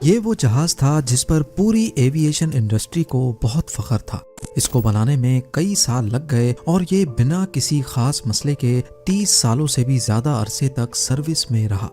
ये वो जहाज था जिस पर पूरी एविएशन इंडस्ट्री को बहुत फख्र था। इसको बनाने में कई साल लग गए और ये बिना किसी खास मसले के 30 सालों से भी ज्यादा अरसे तक सर्विस में रहा।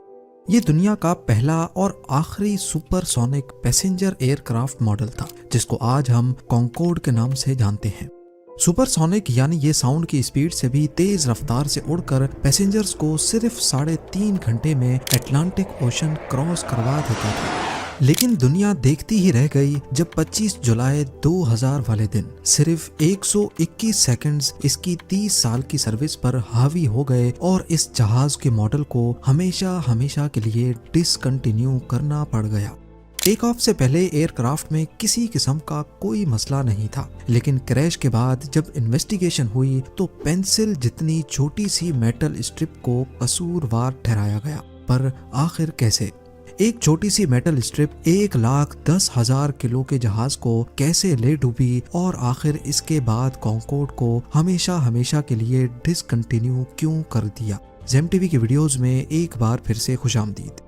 ये दुनिया का पहला और आखिरी सुपरसोनिक पैसेंजर एयरक्राफ्ट मॉडल था, जिसको आज हम कॉन्कोर्ड के नाम से जानते हैं। सुपरसोनिक यानी ये साउंड की स्पीड से भी तेज रफ्तार से उड़कर पैसेंजर्स को सिर्फ 3.5 घंटे में अटलांटिक ओशन क्रॉस करवा देता था। लेकिन दुनिया देखती ही रह गई जब 25 जुलाई 2000 वाले दिन सिर्फ 121 सेकंड्स इसकी 30 साल की सर्विस पर हावी हो गए और इस जहाज के मॉडल को हमेशा हमेशा के लिए डिसकंटिन्यू करना पड़ गया। टेक ऑफ से पहले एयरक्राफ्ट में किसी किस्म का कोई मसला नहीं था, लेकिन क्रैश के बाद जब इन्वेस्टिगेशन हुई तो पेंसिल जितनी छोटी सी मेटल स्ट्रिप को कसूरवार ठहराया गया। पर आखिर कैसे? एक छोटी सी मेटल स्ट्रिप 1,10,000 किलो के जहाज को कैसे ले डूबी और आखिर इसके बाद कॉन्कोर्ड को हमेशा हमेशा के लिए डिसकंटिन्यू क्यों कर दिया? जेम टीवी की वीडियोस में एक बार फिर से खुशामदीद।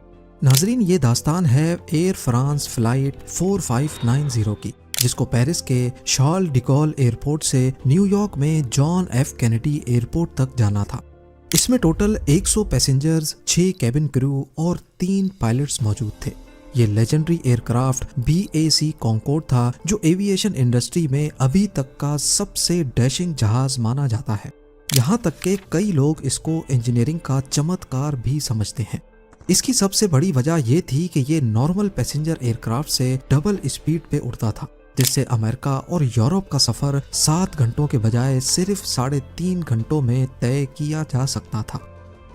नाजरीन, ये दास्तान है एयर फ्रांस फ्लाइट 4590 की, जिसको पेरिस के शार्ल डी गॉल एयरपोर्ट से न्यूयॉर्क में जॉन एफ कैनेडी एयरपोर्ट तक जाना था। इसमें टोटल 100 पैसेंजर्स, 6 कैबिन क्रू और 3 पायलट्स मौजूद थे। ये लेजेंडरी एयरक्राफ्ट BAC कॉन्कोर्ड था, जो एविएशन इंडस्ट्री में अभी तक का सबसे डैशिंग जहाज माना जाता है। यहाँ तक के कई लोग इसको इंजीनियरिंग का चमत्कार भी समझते हैं। इसकी सबसे बड़ी वजह ये थी कि ये नॉर्मल पैसेंजर एयरक्राफ्ट से डबल स्पीड पे उड़ता था, जिससे अमेरिका और यूरोप का सफर 7 घंटों के बजाय सिर्फ 3.5 घंटों में तय किया जा सकता था।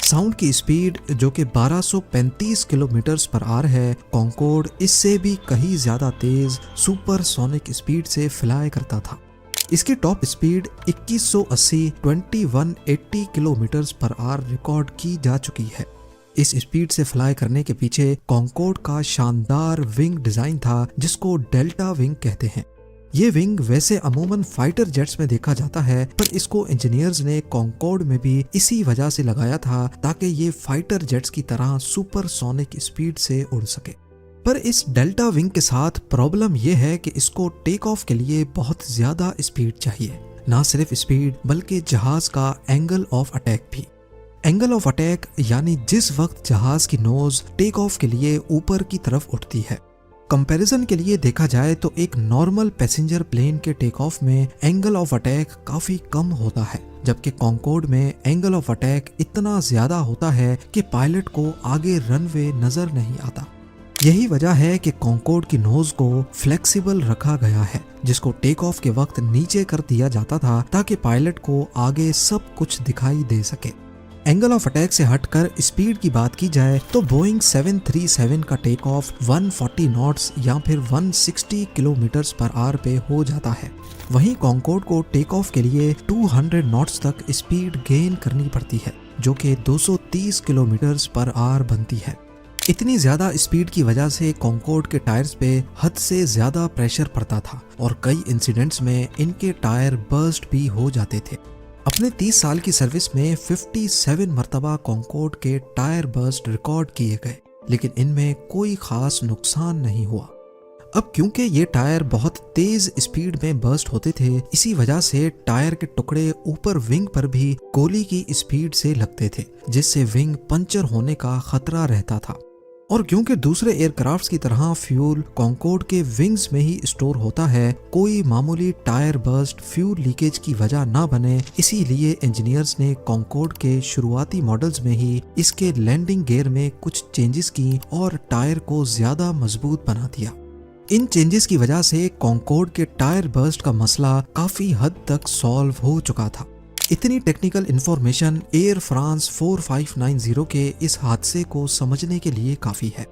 साउंड की स्पीड जो कि 1235 किलोमीटर पर आवर है, कॉन्कोर्ड इससे भी कहीं ज्यादा तेज सुपरसोनिक स्पीड से फ्लाई करता था। इसकी top speed 2180 kilometre per hour record की जा चुकी है। इस स्पीड से फ्लाई करने के पीछे कॉन्कोर्ड का शानदार विंग डिजाइन था, जिसको डेल्टा विंग कहते हैं। ये विंग वैसे अमूमन फाइटर जेट्स में देखा जाता है, पर इसको इंजीनियर्स ने कॉन्कोर्ड में भी इसी वजह से लगाया था ताकि ये फाइटर जेट्स की तरह सुपरसोनिक स्पीड से उड़ सके। पर इस डेल्टा विंग के साथ प्रॉब्लम यह है कि इसको टेक ऑफ के लिए बहुत ज्यादा स्पीड चाहिए। ना सिर्फ स्पीड बल्कि जहाज का एंगल ऑफ अटैक भी। एंगल ऑफ अटैक यानी जिस वक्त जहाज की नोज टेक ऑफ के लिए ऊपर की तरफ उठती है। कंपैरिजन के लिए देखा जाए तो एक नॉर्मल पैसेंजर प्लेन के टेक ऑफ में एंगल ऑफ अटैक काफी कम होता है, जबकि कॉन्कोर्ड में एंगल ऑफ अटैक इतना ज्यादा होता है कि पायलट को आगे रनवे नजर नहीं आता। यही वजह है कि कॉन्कोर्ड की नोज को फ्लेक्सिबल रखा गया है, जिसको टेक ऑफ के वक्त नीचे कर दिया जाता था ताकि पायलट को आगे सब कुछ दिखाई दे सके। एंगल ऑफ अटैक से हटकर स्पीड की बात की जाए तो बोइंग 737 का टेक ऑफ 140 नॉट्स या फिर 160 किलोमीटर पर आवर पे हो जाता है। वहीं कॉन्कोर्ड को टेक ऑफ के लिए 200 नॉट्स तक स्पीड गेन करनी पड़ती है, जो कि 230 किलोमीटर पर आवर बनती है। इतनी ज्यादा स्पीड की वजह से कॉन्कोर्ड के टायर्स पे हद से ज्यादा प्रेशर पड़ता था और कई इंसिडेंट्स में इनके टायर बर्स्ट भी हो जाते थे। अपने 30 साल की सर्विस में 57 मरतबा कॉन्कोर्ड के टायर बर्स्ट रिकॉर्ड किए गए, लेकिन इनमें कोई खास नुकसान नहीं हुआ। अब क्योंकि ये टायर बहुत तेज स्पीड में बर्स्ट होते थे, इसी वजह से टायर के टुकड़े ऊपर विंग पर भी गोली की स्पीड से लगते थे, जिससे विंग पंचर होने का खतरा रहता था। और क्योंकि दूसरे एयरक्राफ्ट्स की तरह फ्यूल कॉन्कोर्ड के विंग्स में ही स्टोर होता है, कोई मामूली टायर बर्स्ट फ्यूल लीकेज की वजह ना बने, इसीलिए इंजीनियर्स ने कॉन्कोर्ड के शुरुआती मॉडल्स में ही इसके लैंडिंग गियर में कुछ चेंजेस की और टायर को ज्यादा मजबूत बना दिया। इन चेंजेस की वजह से कॉन्कोर्ड के टायर बर्स्ट का मसला काफी हद तक सॉल्व हो चुका था। इतनी टेक्निकल इंफॉर्मेशन एयर फ्रांस 4590 के इस हादसे को समझने के लिए काफी है।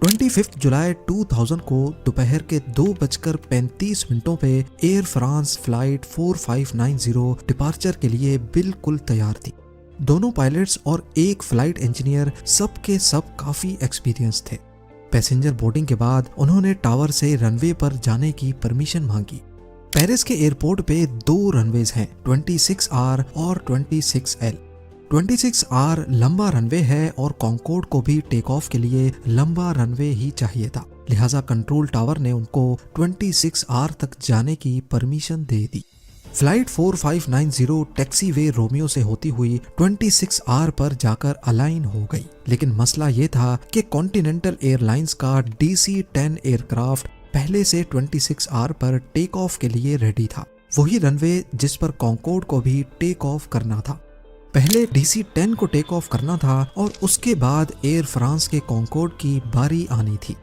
25 जुलाई 2000 को दोपहर के 2:35 पे एयर फ्रांस फ्लाइट 4590 डिपार्चर के लिए बिल्कुल तैयार थी। दोनों पायलट्स और एक फ्लाइट इंजीनियर सब के सब काफी एक्सपीरियंस थे। पैसेंजर बोर्डिंग के बाद उन्होंने टावर से रनवे पर जाने की परमिशन मांगी। पेरिस के एयरपोर्ट पे 2 रनवेज हैं, 26R और 26L। 26R लंबा रनवे है और कॉन्कोर्ड को भी टेक ऑफ के लिए लंबा रनवे ही चाहिए था, लिहाजा कंट्रोल टावर ने उनको 26R तक जाने की परमिशन दे दी। फ्लाइट 4590 टैक्सीवे रोमियो से होती हुई 26R पर जाकर अलाइन हो गई, लेकिन मसला ये था कि कॉन्टिनेंटल एयरलाइंस का DC-10 एयरक्राफ्ट पहले से 26R पर टेक ऑफ के लिए रेडी था, वही रनवे जिस पर कॉन्कोर्ड को भी टेक ऑफ करना था। पहले DC-10 को टेक ऑफ करना था और उसके बाद एयर फ्रांस के कॉन्कोर्ड की बारी आनी थी।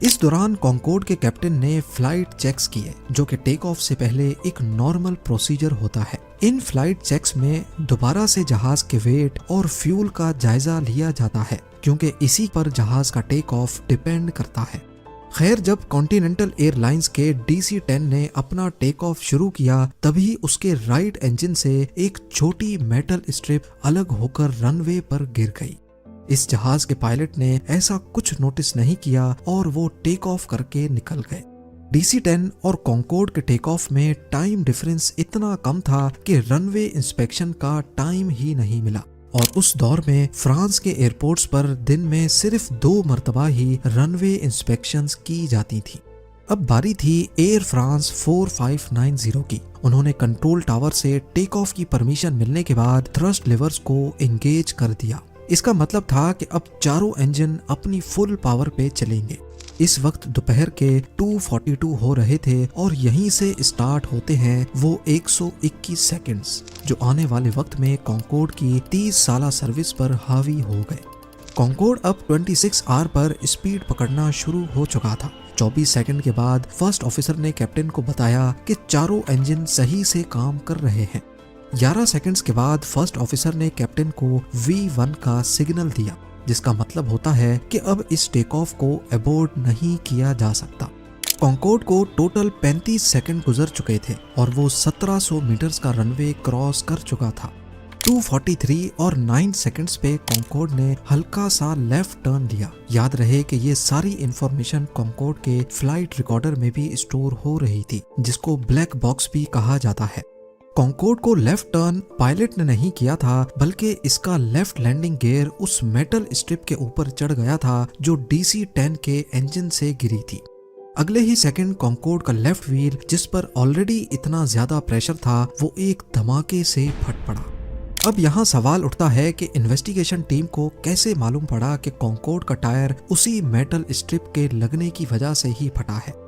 इस दौरान कॉन्कोर्ड के कैप्टन ने फ्लाइट चेक्स किए, जो कि टेक ऑफ से पहले एक नॉर्मल प्रोसीजर होता है। इन फ्लाइट चेक्स में दोबारा से जहाज के वेट और फ्यूल का जायजा लिया जाता है, क्योंकि इसी पर जहाज का टेक ऑफ डिपेंड करता है। खैर, जब कॉन्टिनेंटल एयरलाइंस के DC-10 ने अपना टेक ऑफ शुरू किया, तभी उसके राइट इंजन से एक छोटी मेटल स्ट्रिप अलग होकर रनवे पर गिर गई। इस जहाज के पायलट ने ऐसा कुछ नोटिस नहीं किया और वो टेक ऑफ करके निकल गए। DC-10 और कॉन्कोर्ड के टेक ऑफ में टाइम डिफरेंस इतना कम था कि रनवे इंस्पेक्शन का टाइम ही नहीं मिला, और उस दौर में फ्रांस के एयरपोर्ट्स पर दिन में सिर्फ 2 मरतबा ही रनवे इंस्पेक्शंस की जाती थी। अब बारी थी एयर फ्रांस 4590 की। उन्होंने कंट्रोल टावर से टेक ऑफ की परमिशन मिलने के बाद थ्रस्ट लिवर्स को एंगेज कर दिया। इसका मतलब था कि अब चारों इंजन अपनी फुल पावर पे चलेंगे। इस वक्त दोपहर के 2:42 हो रहे थे और यहीं से स्टार्ट होते हैं वो 121 सेकंड्स, जो आने वाले वक्त में कॉन्कोर्ड की 30 साला सर्विस पर हावी हो गए। कॉन्कोर्ड अब 26R पर स्पीड पकड़ना शुरू हो चुका था। 24 सेकंड के बाद फर्स्ट ऑफिसर ने कैप्टन को बताया कि चारों इंजन सही से काम कर रहे हैं। 11 सेकंड्स के बाद फर्स्ट ऑफिसर ने कैप्टन को V1 का सिग्नल दिया, जिसका मतलब होता है कि अब इस टेक ऑफ को अबॉर्ट नहीं किया जा सकता। कॉन्कोर्ड को टोटल 35 सेकंड गुजर चुके थे और वो 1700 मीटर्स का रनवे क्रॉस कर चुका था। 2:43 और 9 सेकंड्स पे कॉन्कोर्ड ने हल्का सा लेफ्ट टर्न लिया। याद रहे कि ये सारी इंफॉर्मेशन कॉन्कोर्ड के फ्लाइट रिकॉर्डर में भी स्टोर हो रही थी, जिसको ब्लैक बॉक्स भी कहा जाता है। कॉन्कोर्ड को लेफ्ट टर्न पायलट ने नहीं किया था, बल्कि इसका लेफ्ट लैंडिंग गियर उस मेटल स्ट्रिप के ऊपर चढ़ गया था जो DC-10 के इंजन से गिरी थी। अगले ही सेकंड कॉन्कोर्ड का लेफ्ट व्हील, जिस पर ऑलरेडी इतना ज्यादा प्रेशर था, वो एक धमाके से फट पड़ा। अब यहाँ सवाल उठता है कि इन्वेस्टिगेशन टीम को कैसे मालूम पड़ा कि कॉन्कोर्ड का टायर उसी मेटल स्ट्रिप के लगने की वजह से ही फटा है।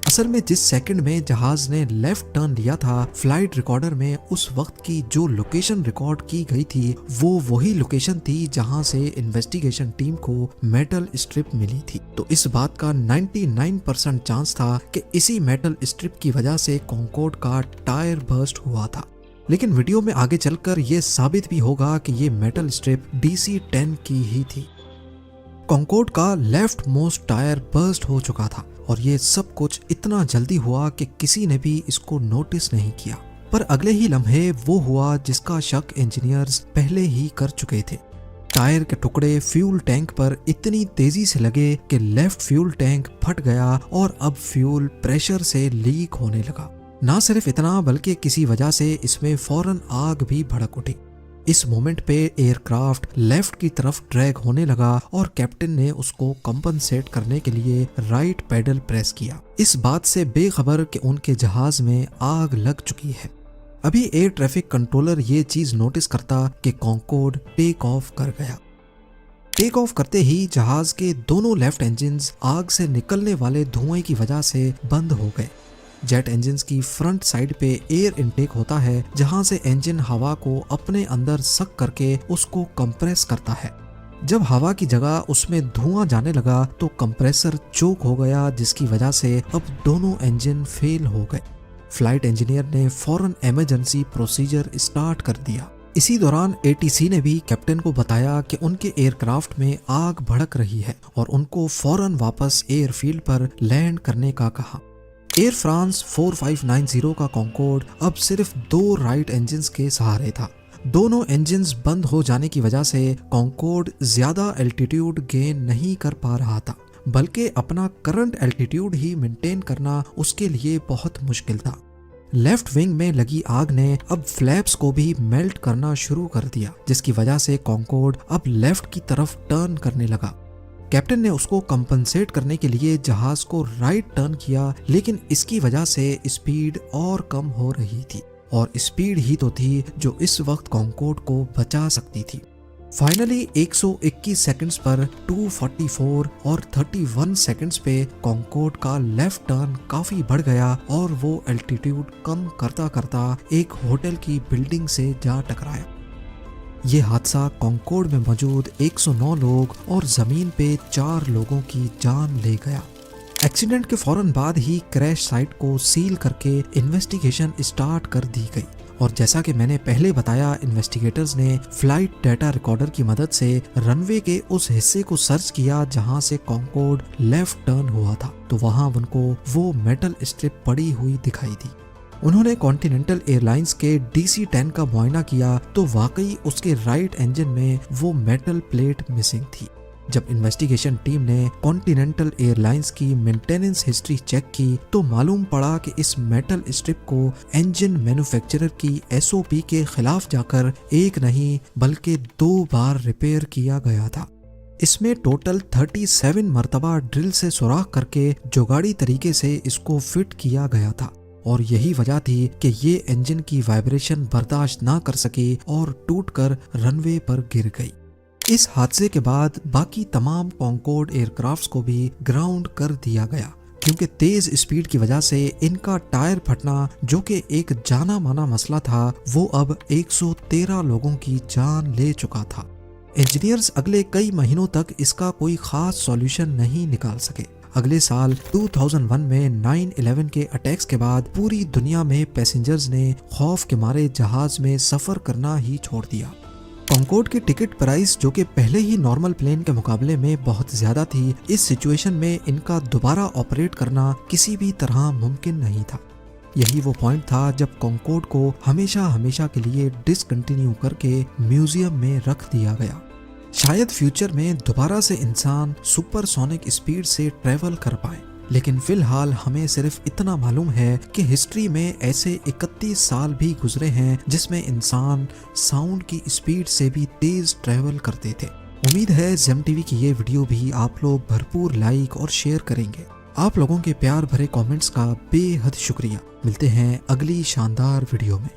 असल में जिस सेकंड में जहाज ने लेफ्ट टर्न लिया था, फ्लाइट रिकॉर्डर में उस वक्त की जो लोकेशन रिकॉर्ड की गई थी, वो वही लोकेशन थी जहां से इन्वेस्टिगेशन टीम को मेटल स्ट्रिप मिली थी। तो इस बात का 99% चांस था कि इसी मेटल स्ट्रिप की वजह से कॉन्कोर्ड का टायर बर्स्ट हुआ था। लेकिन वीडियो में आगे चलकर ये साबित भी होगा कि ये मेटल स्ट्रिप DC-10 की ही थी। कॉन्कोर्ड का लेफ्ट मोस्ट टायर बर्स्ट हो चुका था और ये सब कुछ इतना जल्दी हुआ कि किसी ने भी इसको नोटिस नहीं किया। पर अगले ही लम्हे वो हुआ जिसका शक इंजीनियर्स पहले ही कर चुके थे। टायर के टुकड़े फ्यूल टैंक पर इतनी तेजी से लगे कि लेफ्ट फ्यूल टैंक फट गया और अब फ्यूल प्रेशर से लीक होने लगा। ना सिर्फ इतना, बल्कि किसी वजह से इसमें फौरन आग भी भड़क उठी। इस मोमेंट पे एयरक्राफ्ट लेफ्ट की तरफ ड्रैग होने लगा और कैप्टन ने उसको कंपनसेट करने के लिए राइट पैडल प्रेस किया, इस बात से बेखबर कि उनके जहाज में आग लग चुकी है। अभी एयर ट्रैफिक कंट्रोलर ये चीज नोटिस करता कि कॉन्कोर्ड टेक ऑफ कर गया। टेक ऑफ करते ही जहाज के दोनों लेफ्ट इंजन आग से निकलने वाले धुएं की वजह से बंद हो गए। जेट इंजन्स की फ्रंट साइड पे एयर इनटेक होता है, जहां से इंजन हवा को अपने अंदर सक करके उसको कंप्रेस करता है। जब हवा की जगह उसमें धुआं जाने लगा तो कंप्रेसर चोक हो गया, जिसकी वजह से अब दोनों इंजन फेल हो गए। फ्लाइट इंजीनियर ने फौरन इमरजेंसी प्रोसीजर स्टार्ट कर दिया। इसी दौरान ATC ने भी कैप्टन को बताया कि उनके एयरक्राफ्ट में आग भड़क रही है और उनको फौरन वापस एयरफील्ड पर लैंड करने का कहा। एयर फ्रांस 4590 का कॉन्कोर्ड अब सिर्फ 2 राइट इंजन्स के सहारे था। दोनों इंजन्स बंद हो जाने की वजह से कॉन्कोर्ड ज्यादा एल्टीट्यूड गेन नहीं कर पा रहा था, बल्कि अपना करंट एल्टीट्यूड ही मेंटेन करना उसके लिए बहुत मुश्किल था। लेफ्ट विंग में लगी आग ने अब फ्लैप्स को भी मेल्ट करना शुरू कर दिया, जिसकी वजह से कॉन्कॉर्ड अब लेफ्ट की तरफ टर्न करने लगा। कैप्टन ने उसको कंपनसेट करने के लिए जहाज को राइट टर्न किया, लेकिन इसकी वजह से स्पीड और कम हो रही थी, और स्पीड ही तो थी जो इस वक्त कॉन्कॉर्ड को बचा सकती थी। फाइनली 121 सेकंड्स पर 244 और 31 सेकंड्स पे कॉन्कॉर्ड का लेफ्ट टर्न काफी बढ़ गया और वो एल्टीट्यूड कम करता करता एक होटल की बिल्डिंग से जा टकराया। ये हादसा कॉन्कॉर्ड में मौजूद 109 लोग और जमीन पे 4 लोगों की जान ले गया। एक्सीडेंट के फौरन बाद ही क्रैश साइट को सील करके इन्वेस्टिगेशन स्टार्ट कर दी गई, और जैसा कि मैंने पहले बताया, इन्वेस्टिगेटर्स ने फ्लाइट डाटा रिकॉर्डर की मदद से रनवे के उस हिस्से को सर्च किया जहां से कॉन्कॉर्ड लेफ्ट टर्न हुआ था, तो वहां उनको वो मेटल स्ट्रिप पड़ी हुई दिखाई दी। उन्होंने कॉन्टिनेंटल एयरलाइंस के DC-10 का मुआयना किया तो वाकई उसके राइट इंजन में वो मेटल प्लेट मिसिंग थी। जब इन्वेस्टिगेशन टीम ने कॉन्टिनेंटल एयरलाइंस की मेंटेनेंस हिस्ट्री चेक की तो मालूम पड़ा कि इस मेटल स्ट्रिप को इंजन मैन्युफैक्चरर की SOP के खिलाफ जाकर एक नहीं बल्कि 2 बार रिपेयर किया गया था। इसमें टोटल 37 मरतबा ड्रिल से सुराख करके जुगाड़ी तरीके से इसको फिट किया गया था, और यही वजह थी कि ये इंजन की वाइब्रेशन बर्दाश्त ना कर सकी और टूटकर रनवे पर गिर गई। इस हादसे के बाद बाकी तमाम कॉन्कॉर्ड एयरक्राफ्ट्स को भी ग्राउंड कर दिया गया, क्योंकि तेज स्पीड की वजह से इनका टायर फटना, जो कि एक जाना माना मसला था, वो अब 113 लोगों की जान ले चुका था। इंजीनियर्स अगले कई महीनों तक इसका कोई खास सॉल्यूशन नहीं निकाल सके। अगले साल 2001 में 9/11 के अटैक्स के बाद पूरी दुनिया में पैसेंजर्स ने खौफ के मारे जहाज में सफर करना ही छोड़ दिया। कॉन्कॉर्ड की टिकट प्राइस, जो कि पहले ही नॉर्मल प्लेन के मुकाबले में बहुत ज्यादा थी, इस सिचुएशन में इनका दोबारा ऑपरेट करना किसी भी तरह मुमकिन नहीं था। यही वो पॉइंट था जब कॉन्कॉर्ड को हमेशा हमेशा के लिए डिसकंटिन्यू करके म्यूजियम में रख दिया गया। शायद फ्यूचर में दोबारा से इंसान सुपरसोनिक स्पीड से ट्रेवल कर पाए, लेकिन फिलहाल हमें सिर्फ इतना मालूम है कि हिस्ट्री में ऐसे 31 साल भी गुजरे हैं जिसमें इंसान साउंड की स्पीड से भी तेज ट्रेवल करते थे। उम्मीद है जेम टीवी की ये वीडियो भी आप लोग भरपूर लाइक और शेयर करेंगे। आप लोगों के प्यार भरे कमेंट्स का बेहद शुक्रिया। मिलते हैं अगली शानदार वीडियो में।